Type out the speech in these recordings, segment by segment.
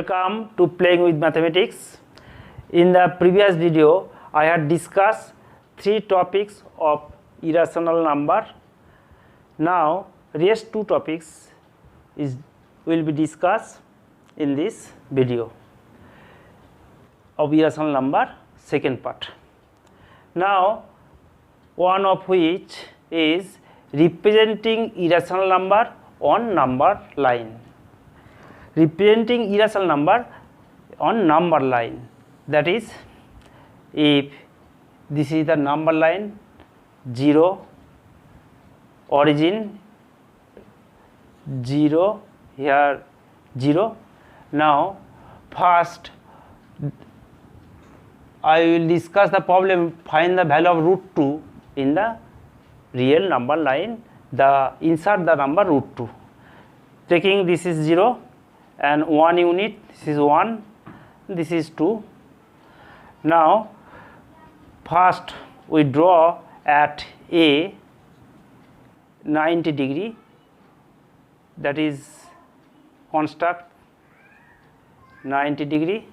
Welcome to Playing with Mathematics. In the previous video, I had discussed three topics of irrational number. Now, rest two topics will be discussed in this video of irrational number, second part. Now, one of which is representing irrational number on number line. Representing irrational number on number line, that is, if this is the number line 0, origin 0, here 0. Now first I will discuss the problem, find the value of root 2 in the real number line, insert the number root 2. Taking this is 0 and 1 unit, this is 1, this is 2. Now first we draw at A 90 degree, that is construct 90 degree,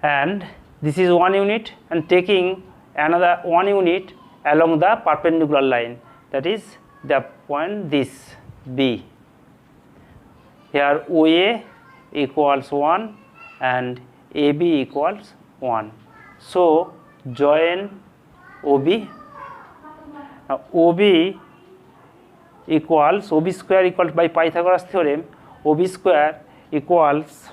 and this is 1 unit, and taking another 1 unit along the perpendicular line, that is the point this B. Here OA equals 1 and AB equals 1. So join OB. Now OB equals, OB square equals, by Pythagoras theorem, OB square equals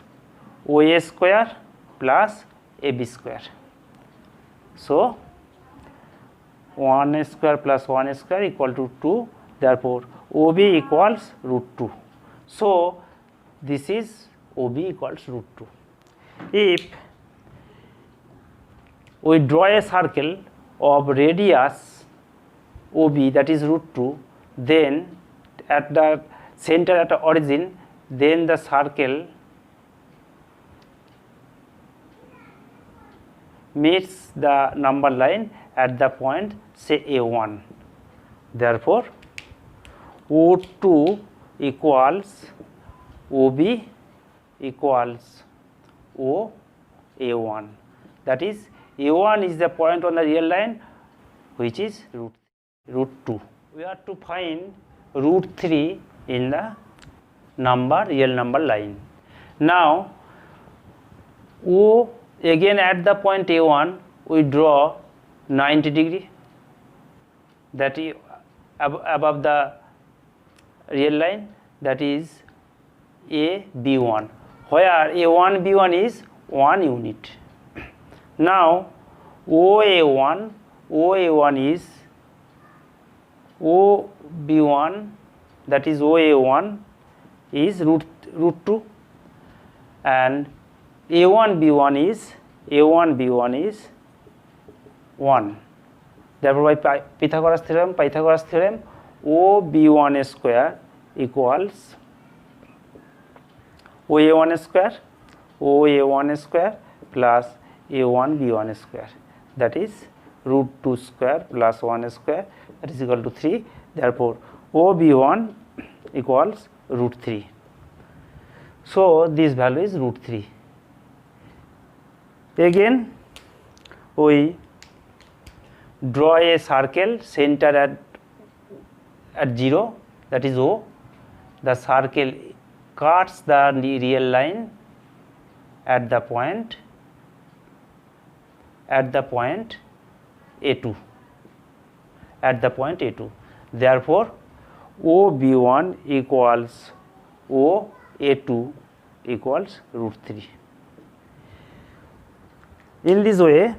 OA square plus AB square. So 1 square plus 1 square equal to 2. Therefore OB equals root 2. So this is OB equals root 2. If we draw a circle of radius OB, that is root 2, then at the center, at the origin, then the circle meets the number line at the point, say A1. Therefore O2 equals OB equals OA1, that is A1 is the point on the real line which is root 2. We have to find root 3 in the real number line. Now O, again at the point A1 we draw 90 degree, that is above the real line, that is AB1, where A1B1 is 1 unit. Now OA1 is OB1, that is OA1 is root 2, and A1B1 is 1. Therefore by Pythagoras theorem OB1 square equals OA1 square plus A1B1 square, that is root 2 square plus 1 square, that is equal to 3. Therefore OB1 equals root 3. So this value is root 3. Again we draw a circle center at 0, that is O. The circle cuts the real line at the point A2. Therefore OB1 equals OA2 equals root 3. In this way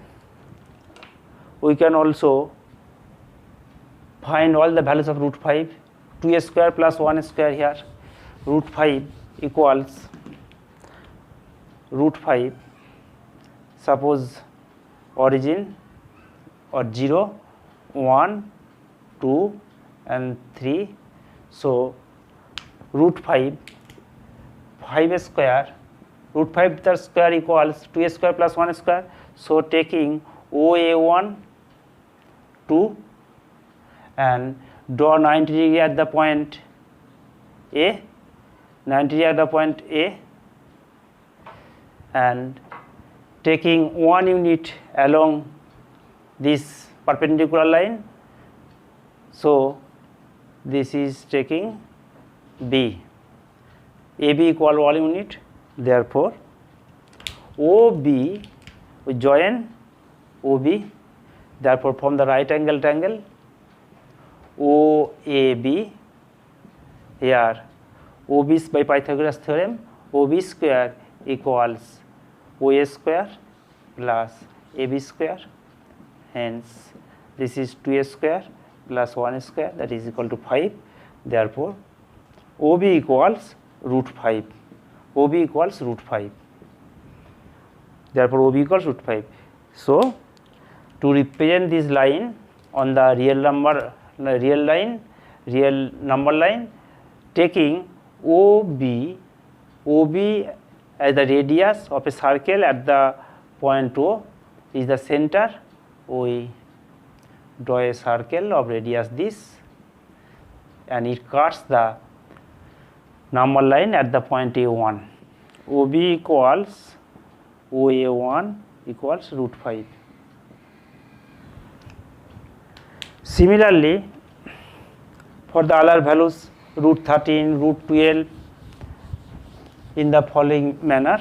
we can also find all the values of root 5. 2 square plus 1 square here. Root 5 equals root 5. Suppose origin or 0, 1, 2 and 3. So root 5 square, root 5 the square equals 2 square plus 1 square. So taking OA1 2 and draw 90 degree at the point A, 90 degree at the point A, and taking 1 unit along this perpendicular line. So this is taking B. AB equal 1 unit. Therefore, OB, we join OB. Therefore, from the right angle triangle OAB, here OB is by Pythagoras theorem, OB square equals OA square plus AB square. Hence, this is 2A square plus 1 square, that is equal to 5. Therefore, OB equals root 5. OB equals root 5. Therefore, OB equals root 5. So, to represent this line on the real number line, taking OB as the radius of a circle at the point O is the center, we draw a circle of radius this, and it cuts the number line at the point A1. OB equals OA1 equals root 5. Similarly, for the other values root 13, root 12 in the following manner: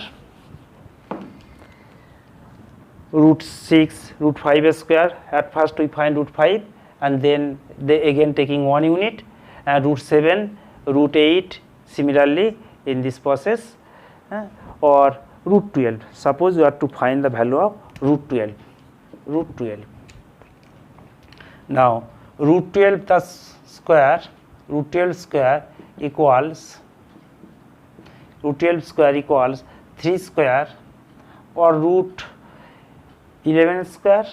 root 6, root 5 square. At first we find root 5 and then they again taking 1 unit, and root 7, root 8 similarly in this process, or root 12. Suppose you are to find the value of root 12. Now root 12 the square, root 12 square equals 3 square, or root 11 square,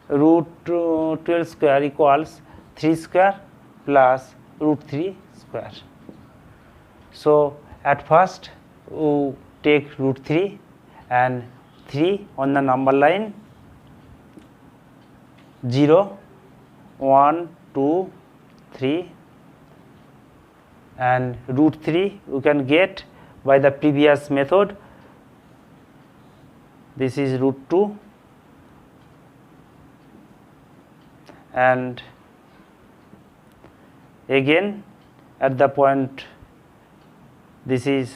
root 12 square equals 3 square plus root 3 square. So at first we take root 3 and 3 on the number line 0, 1, 2, 3, and root 3 we can get by the previous method. This is root 2, and again at the point this is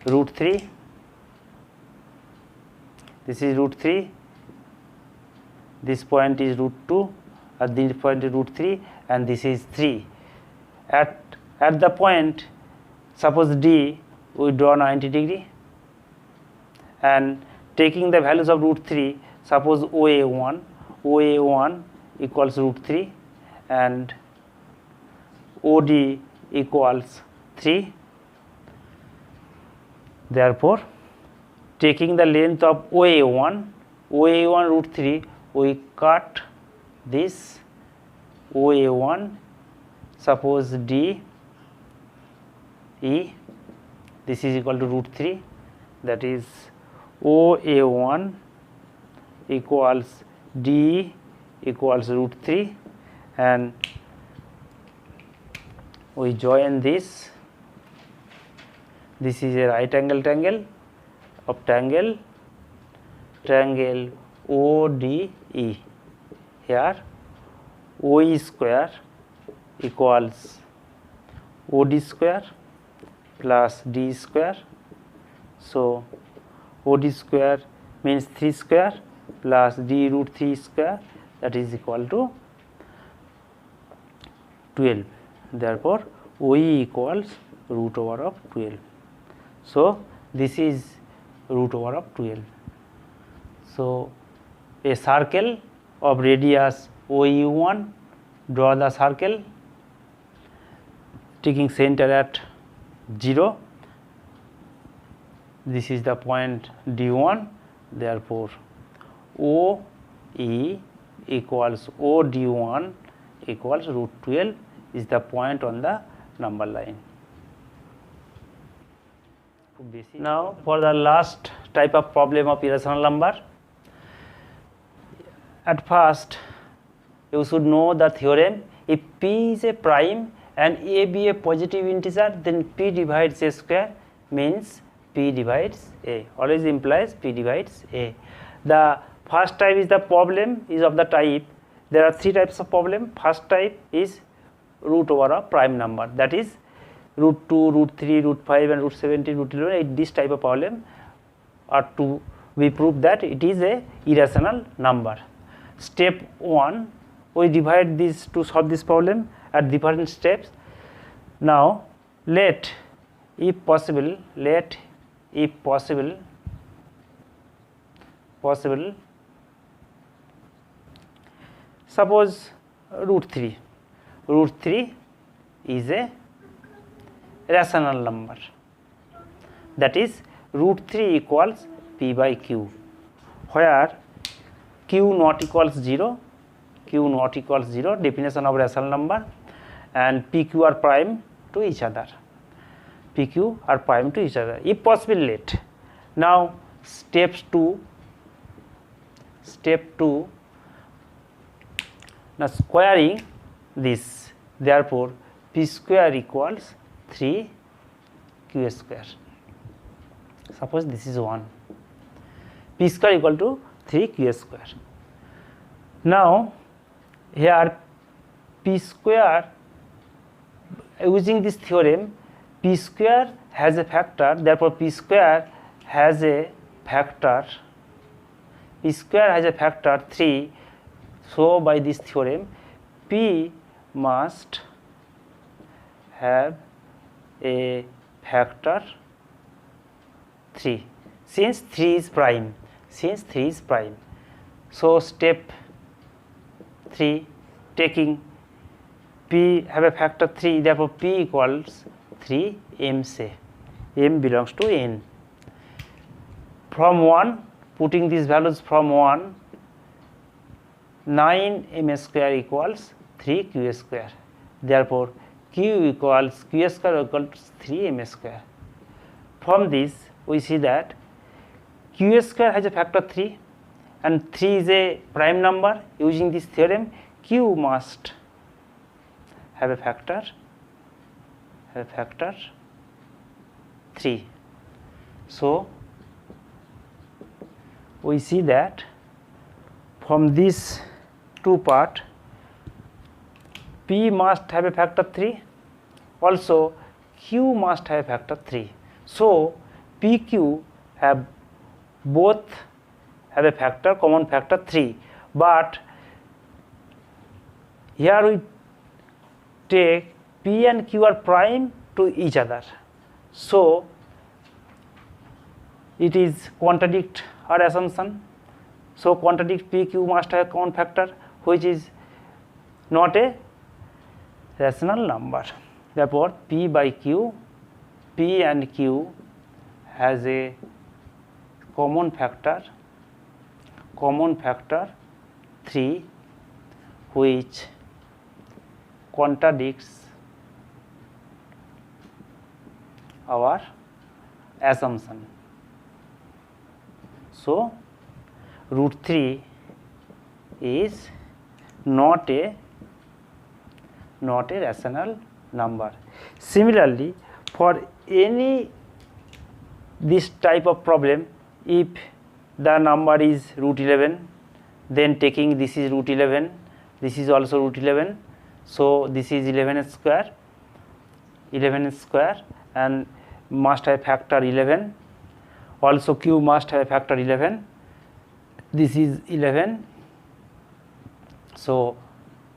root 3, this is root 3, this point is root 2, at this point is root 3, and this is 3. At the point, suppose D, we draw 90 degree, and taking the values of root 3, suppose OA1 equals root 3 and OD equals 3. Therefore, taking the length of OA1 root 3, we cut this OA1, suppose D E, this is equal to root 3, that is OA1 equals D equals root 3, and we join this. This is a right angle triangle of triangle ODE. Here OE square equals OD square plus D square. So OD square means 3 square plus D root 3 square, that is equal to 12. Therefore, OE equals root over of 12. So this is root over of 12. So a circle of radius OE1, draw the circle taking center at 0. This is the point D1. Therefore, OE equals OD1 equals root 12 is the point on the number line. Now for the last type of problem of irrational number. At first you should know the theorem: if P is a prime and a be a positive integer, then p divides a square means p divides a, always implies p divides a. The first type is the problem is of the type, there are three types of problem. First type is root over a prime number, that is root 2, root 3, root 5 and root 17, root 11. This type of problem are to we prove that it is a irrational number. Step 1, we divide this to solve this problem at different steps. Now let, if possible, suppose root 3 is a rational number, that is root 3 equals p by q, where q not equals 0, definition of rational number, and pq are prime to each other, if possible let. Now step 2, now squaring this, therefore p square equals 3 q square. Suppose this is 1, p square equal to 3 q square. Now here p square, using this theorem, p square has a factor, therefore p square has a factor 3. So by this theorem p must have a factor 3, since 3 is prime. So step 3, taking p have a factor 3, therefore p equals 3 m, say m belongs to n. From 1, putting these values from 1, 9 m square equals 3 q square, therefore q square equals 3 m square. From this we see that q square has a factor 3 and 3 is a prime number. Using this theorem, q must have a factor 3. So we see that from this two part, p must have a factor 3, also q must have a factor 3. So pq have both have a factor, common factor 3, but here we take p and q are prime to each other, so it is contradict our assumption. So contradict p q must have a common factor, which is not a rational number. Therefore p by q, p and q has a common factor 3, which contradicts our assumption. So root 3 is not a rational number. Similarly, for any this type of problem, if the number is root 11, then taking this is root 11, this is also root 11, so this is 11 square and must have factor 11, also q must have factor 11, this is 11, so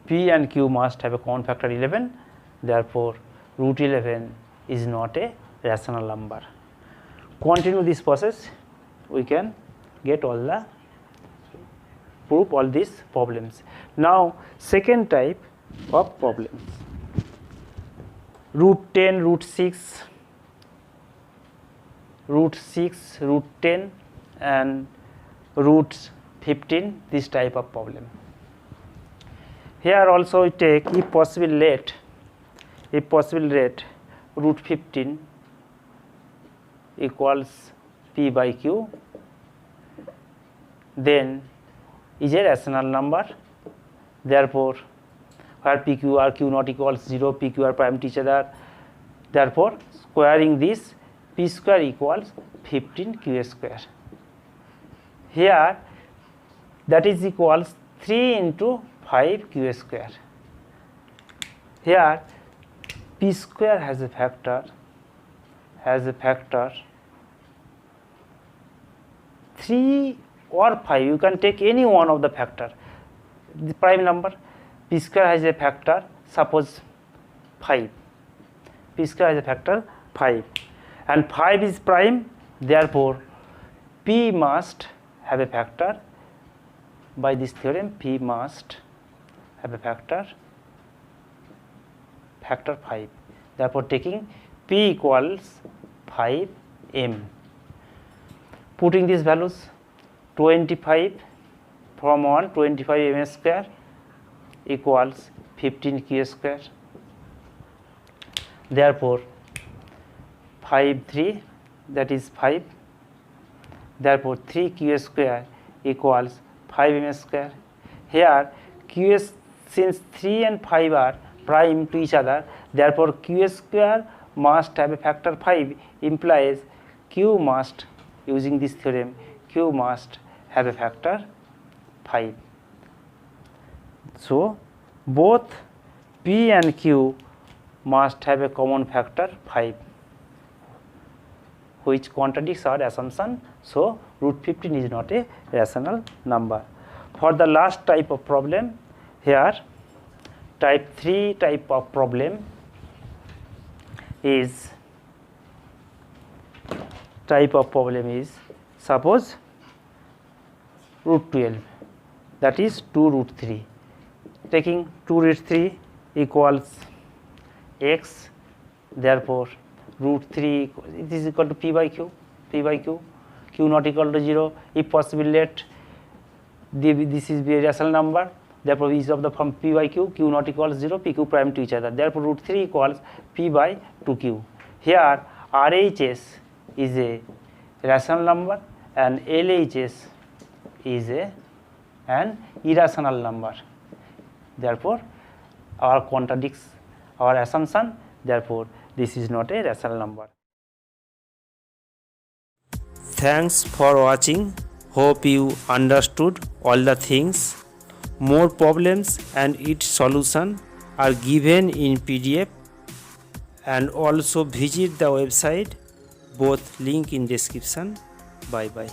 p and q must have a common factor 11, therefore root 11 is not a rational number. Continue this process, we can get all the prove all these problems. Now second type of problems, root 10, root 6, root 10 and root 15, this type of problem. Here also we take, if possible let root 15 equals p by q, then is a rational number, therefore where PQR Q not equals 0, PQR prime to each other. Therefore, squaring this, P square equals 15 Q square. Here that is equals 3 into 5 Q square. Here P square has a factor 3 or 5. You can take any one of the factor. The prime number, P square has a factor, suppose 5. P square has a factor 5 and 5 is prime, therefore P must have a factor. By this theorem, P must have a factor 5. Therefore, taking P equals 5m. Putting these values, 25 from 1, 25 m square equals 15 q square. Therefore, 3 that is 5. Therefore, 3 q square equals 5 m square. Here q since 3 and 5 are prime to each other, therefore q square must have a factor 5, implies q must, using this theorem, q must have a factor 5. So both p and q must have a common factor 5, which contradicts our assumption. So root 15 is not a rational number. For the last type of problem, here type 3 type of problem is suppose root 12, that is 2 root 3. Taking 2 root 3 equals x, therefore root 3 it is equal to p by q, q not equal to 0. If possible, let this is be a rational number, therefore is of the form p by q, q not equals 0, pq prime to each other, therefore root 3 equals p by 2q. Here RHS is a rational number and LHS is an irrational number, therefore our contradicts our assumption, therefore this is not a rational number. Thanks for watching. Hope you understood all the things. More problems and its solution are given in PDF, and also visit the website, both link in description. Bye bye.